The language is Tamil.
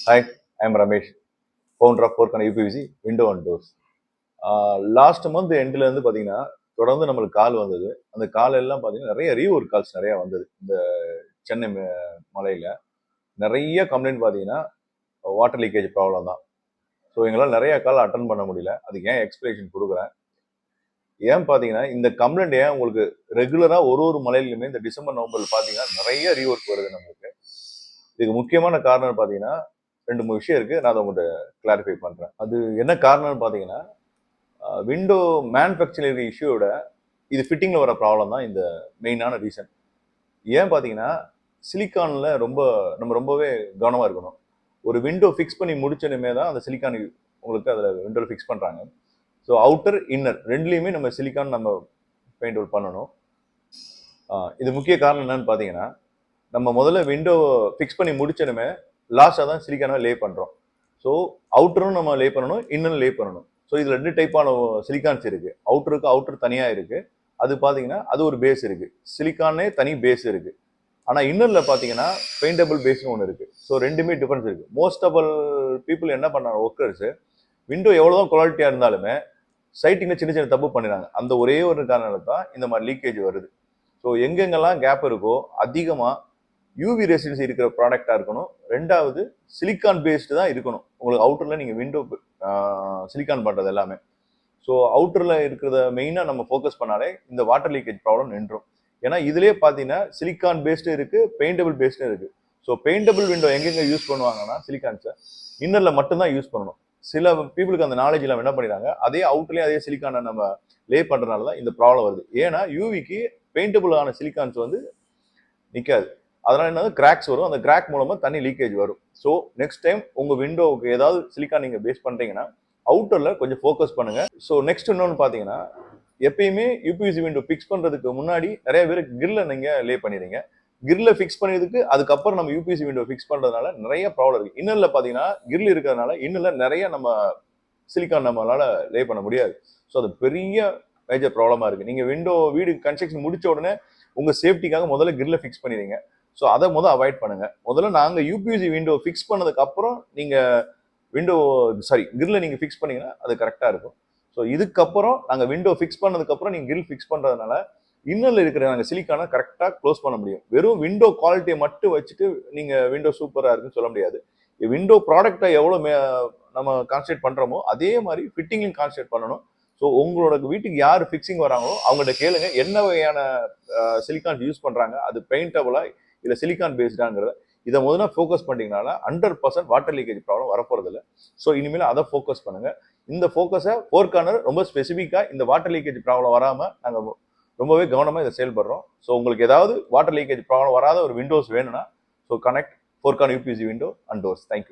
Hi, I'm Ramesh, founder of Forkana UPVC Window and Doors. Last month எண்ட்ல இருந்து பார்த்தீங்கன்னா தொடர்ந்து நம்மளுக்கு கால் வந்தது. அந்த கால் எல்லாம் பார்த்தீங்கன்னா நிறைய ரீஓர் கால்ஸ் நிறைய வந்தது. இந்த சென்னை மலையில நிறைய கம்ப்ளைண்ட் பார்த்தீங்கன்னா வாட்டர் லீக்கேஜ் ப்ராப்ளம் தான். ஸோ எங்களால் நிறைய கால் அட்டன் பண்ண முடியல. அதுக்கு ஏன் எக்ஸ்பிளேஷன் கொடுக்குறேன். ஏன் பார்த்தீங்கன்னா இந்த கம்ப்ளைண்ட் ஏன் உங்களுக்கு ரெகுலராக ஒரு மலையிலுமே இந்த டிசம்பர் நவம்பர் பார்த்தீங்கன்னா நிறைய ரீஒர்க் வருது நம்மளுக்கு. இதுக்கு முக்கியமான காரணம் பார்த்தீங்கன்னா 2-3 விஷயம் இருக்கு. நான் அதை உங்கள்கிட்ட கிளாரிஃபை பண்றேன். அது என்ன காரணம்னு பார்த்தீங்கன்னா விண்டோ மேனுஃபேக்சரிங் இஷ்யூவோட இது ஃபிட்டிங்ல வர ப்ராப்ளம் தான் இந்த மெயினான ரீசன். ஏன் பார்த்தீங்கன்னா சிலிக்கான்ல நம்ம ரொம்பவே கவனமா இருக்கணும். ஒரு விண்டோ ஃபிக்ஸ் பண்ணி முடிச்சனுமே தான் அந்த சிலிக்கான் உங்களுக்கு அதில் விண்டோவில் ஃபிக்ஸ் பண்ணுறாங்க. ஸோ அவுட்டர் இன்னர் ரெண்டுலேயுமே நம்ம சிலிக்கான் நம்ம பெயிண்ட் அவுட் பண்ணணும். இது முக்கிய காரணம் என்னன்னு பார்த்தீங்கன்னா நம்ம முதல்ல விண்டோ ஃபிக்ஸ் பண்ணி முடிச்சனுமே லாஸ்ட்டாக தான் சிலிக்கானை லே பண்ணுறோம். ஸோ அவுட்டரும் நம்ம லே பண்ணணும், இன்னும் லே பண்ணணும். ஸோ இதில் 2 டைப்பான சிலிக்கான்ஸ் இருக்கு. அவுட்டர் தனியாக இருக்கு. அது பார்த்தீங்கன்னா அது ஒரு பேஸ் இருக்கு. சிலிக்கானே தனி பேஸ் இருக்கு. ஆனால் இன்னரில் பார்த்தீங்கன்னா பெயிண்டபிள் பேஸ்னு ஒன்று இருக்கு. ஸோ ரெண்டுமே டிஃபரன்ஸ் இருக்கு. மோஸ்ட் ஆஃப் பீப்புள் என்ன பண்ணாங்க ஒர்க்கர்ஸ் விண்டோ எவ்வளோதான் குவாலிட்டியாக இருந்தாலுமே சைட்டிங்கில் சின்ன சின்ன தப்பு பண்ணிடுறாங்க. அந்த ஒரே ஒரு காரணத்தால் தான் இந்த மாதிரி லீக்கேஜ் வருது. ஸோ எங்கெங்கெல்லாம் கேப் இருக்கோ அதிகமாக யூவி ரெசிடென்சி இருக்கிற ப்ராடக்டாக இருக்கணும். ரெண்டாவது சிலிக்கான் பேஸ்டு தான் இருக்கணும். உங்களுக்கு அவுட்டரில் நீங்கள் விண்டோ சிலிக்கான் பண்ணுறது எல்லாமே. ஸோ அவுட்டரில் இருக்கிறத மெயினாக நம்ம ஃபோக்கஸ் பண்ணாலே இந்த வாட்டர் லீக்கேஜ் ப்ராப்ளம் நின்றும். ஏன்னா இதுலேயே பார்த்தீங்கன்னா சிலிக்கான் பேஸ்டு இருக்குது, பெயிண்டபிள் பேஸ்டு இருக்குது. ஸோ பெயிண்டபிள் விண்டோ எங்கெங்கே யூஸ் பண்ணுவாங்கன்னா சிலிக்கான்ஸை இன்னரில் மட்டும்தான் யூஸ் பண்ணணும். சில பீப்புளுக்கு அந்த நாலேஜ் எல்லாம் என்ன பண்ணிடுறாங்க, அதே அவுட்லேயே அதே சிலிக்கானை நம்ம லே பண்ணுறதுனால தான் இந்த ப்ராப்ளம் வருது. ஏன்னா யூவிக்கு பெயிண்டபிளான சிலிக்கான்ஸ் வந்து நிற்காது. அதனால என்ன கிராக்ஸ் வரும். அந்த கிராக் மூலமா தண்ணி லீக்கேஜ் வரும். ஸோ நெக்ஸ்ட் டைம் உங்க விண்டோவுக்கு ஏதாவது சிலிக்கான் நீங்க பேஸ் பண்றீங்கன்னா அவுட்டர்ல கொஞ்சம் ஃபோக்கஸ் பண்ணுங்க. ஸோ நெக்ஸ்ட் இன்னொன்று பார்த்தீங்கன்னா எப்பயுமே யூபிவிசி விண்டோ ஃபிக்ஸ் பண்றதுக்கு முன்னாடி நிறைய பேர் கிரில்ல நீங்க லே பண்ணிடுறீங்க. கிரில்ல ஃபிக்ஸ் பண்ணதுக்கு அதுக்கப்புறம் நம்ம யூபிவிசி விண்டோ ஃபிக்ஸ் பண்றதுனால நிறைய ப்ராப்ளம் இருக்கு. இன்னர்ல பார்த்தீங்கன்னா கிரில் இருக்கிறதுனால இன்னர்ல நிறைய நம்ம சிலிக்கான் நம்மளால லே பண்ண முடியாது. ஸோ அது பெரிய மேஜர் ப்ராப்ளமா இருக்கு. நீங்க வீடு கன்ஸ்ட்ரக்ஷன் முடிச்ச உடனே உங்க சேஃப்டிக்காக முதல்ல கிரில்ல ஃபிக்ஸ் பண்ணிடுங்க. ஸோ அதை அவாய்ட் பண்ணுங்க. முதல்ல நாங்கள் யூபிவிசி விண்டோ ஃபிக்ஸ் பண்ணதுக்கு அப்புறம் நீங்க கிரில்ல நீங்க ஃபிக்ஸ் பண்ணீங்கன்னா அது கரெக்டா இருக்கும். ஸோ இதுக்கப்புறம் நாங்கள் விண்டோ ஃபிக்ஸ் பண்ணதுக்கு அப்புறம் நீங்க கிரில் ஃபிக்ஸ் பண்றதுனால இன்னர்ல இருக்கிற நாங்கள் சிலிக்கான கரெக்டா க்ளோஸ் பண்ண முடியும். வெறும் விண்டோ குவாலிட்டியை மட்டும் வச்சுட்டு நீங்க விண்டோ சூப்பரா இருக்குன்னு சொல்ல முடியாது. விண்டோ ப்ராடக்டை எவ்வளோ நம்ம கான்சன்ட்ரேட் பண்றோமோ அதே மாதிரி ஃபிட்டிங்லையும் கான்சன்ட்ரேட் பண்ணணும். ஸோ உங்களோட வீட்டுக்கு யார் ஃபிக்ஸிங் வராங்களோ அவங்கள்ட்ட கேளுங்க என்ன வகையான சிலிக்கான் யூஸ் பண்றாங்க, அது பெயிண்டபிளா இல்லை சிலிக்கான் பேஸ்டாங்கிறத இதை முதல்ல ஃபோக்கஸ் பண்ணிட்டீங்கனால 100% வாட்டர் லீக்கேஜ் ப்ராப்ளம் வரப்போறது இல்லை. ஸோ இனிமேல் அதை ஃபோக்கஸ் பண்ணுங்க. இந்த ஃபோக்கஸை ஃபோர்கார்னர் ரொம்ப ஸ்பெசிஃபிக்காக இந்த வாட்டர் லீக்கேஜ் ப்ராப்ளம் வராமல் நாங்கள் ரொம்பவே கவனமாக இதை செயல்படுறோம். ஸோ உங்களுக்கு ஏதாவது வாட்டர் லீக்கேஜ் ப்ராப்ளம் வராத ஒரு விண்டோஸ் வேணும்னா so connect four corner UPVC window and doors. Thank you.